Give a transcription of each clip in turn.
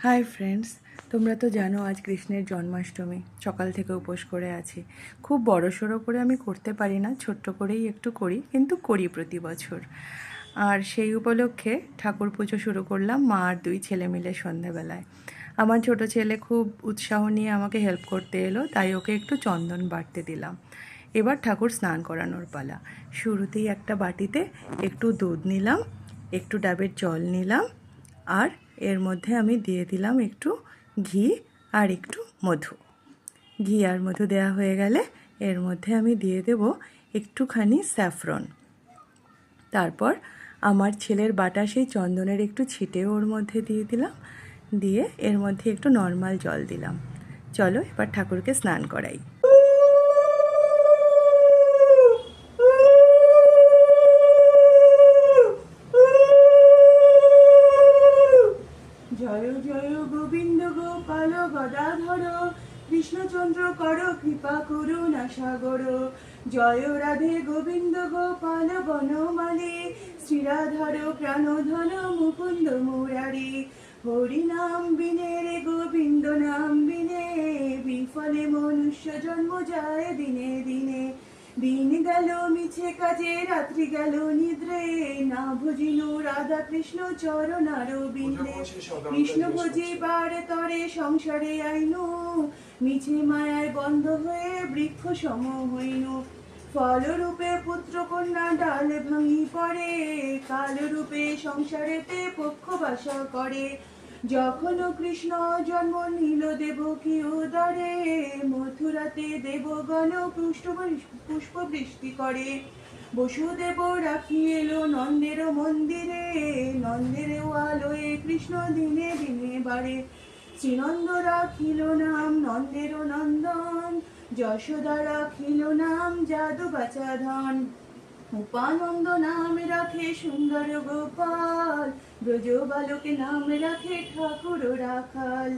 Hi friends, তোমরা তো জানো আজ কৃষ্ণের জন্মাষ্টমী। সকাল থেকে উপোস করে আছি। খুব বড়সড় করে আমি করতে পারি না, ছোট্ট করেই একটু করি, কিন্তু করি প্রতি বছর। আর সেই উপলক্ষে ঠাকুর পুজো শুরু করলাম মা আর দুই ছেলে মিলে সন্ধেবেলায়। আমার ছোট ছেলে খুব উৎসাহ নিয়ে আমাকে হেল্প করতে এলো, তাই ওকে একটু চন্দন বাটতে দিলাম। এবার ঠাকুর স্নান করানোর পালা। শুরুতেই একটা বাটিতে একটু দুধ নিলাম, একটু ডাবের জল নিলাম, আর এর মধ্যে আমি দিয়ে দিলাম একটু ঘি আর একটু মধু। ঘি আর মধু দেওয়া হয়ে গেলে এর মধ্যে আমি দিয়ে দেব একটুখানি স্যাফরন। তারপর আমার ছেলের বাটা সেই চন্দনের একটু ছিটে ওর মধ্যে দিয়ে দিলাম, দিয়ে এর মধ্যে একটু নর্মাল জল দিলাম। চলো এবার ঠাকুরকে স্নান করাই। জয় জয় গোবিন্দ গোপাল গদাধর, কৃষ্ণচন্দ্র কর কৃপা করুণা সাগর। জয় রাধে গোবিন্দ গোপাল বনমালী, শ্রীরাধার প্রাণধন মুকুন্দ মুরারি। হরি নাম বিনে রে গোবিন্দ নাম বিনে, বিফলে মনুষ্য জন্ম যায় দিনে দিনে। দিন গেল মিছে কাজে, রাত্রি গেল নিদ্রে, না ভজিনু রাধা কৃষ্ণ চরণার বিন্দে। কৃষ্ণ ভজিবার তরে সংসারে আইনু, মিছে মায়ায় বন্ধ হয়ে বৃক্ষ সম হইনু। ফলরূপে পুত্র কন্যা ডাল ভাঙি পড়ে, কালরূপে সংসারেতে পক্ষ বাস করে। যখন কৃষ্ণ জন্ম নিল দেবকী উদরে, মথুরাতে দেবগণ পুষ্প বৃষ্টি করে। বসুদেব রাখি এলো নন্দের মন্দিরে, নন্দের আলোয় কৃষ্ণ দিনে দিনে বাড়ে। শ্রীনন্দ রাখিল নাম নন্দের নন্দন, যশোদা রাখিল নাম যাদু বাচা ধন। উপানন্দ নাম রাখে সুন্দর গোপাল, ব্রজ বালক নাম রাখে ঠাকুর রাখাল।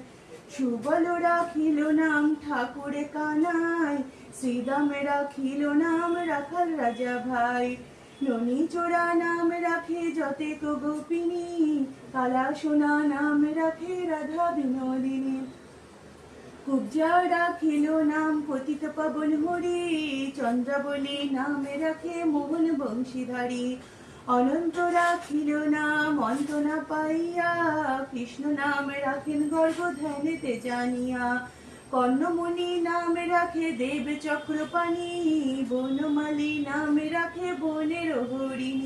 সুবল রাখিল নাম ঠাকুর কানাই, শ্রীদাম রাখিল নাম রাখাল রাজা ভাই। ননী চোরা নাম রাখে যতেক গোপিনী, কালা সোনা নাম রাখে রাধা বিনোদিনী। কুব্জা রাখিল নাম পতিত পাবন হরি, চন্দ্রাবলী নাম রাখে মোহন বংশীধারী। অনন্ত রাখিল নাম অন্ত না পাইয়া, কৃষ্ণ নাম রাখেন গর্ব ধ্যানেতে জানিয়া। কর্ণমণি নাম রাখে দেব চক্রপাণি, বনমালী নাম রাখে বনের হরিণী।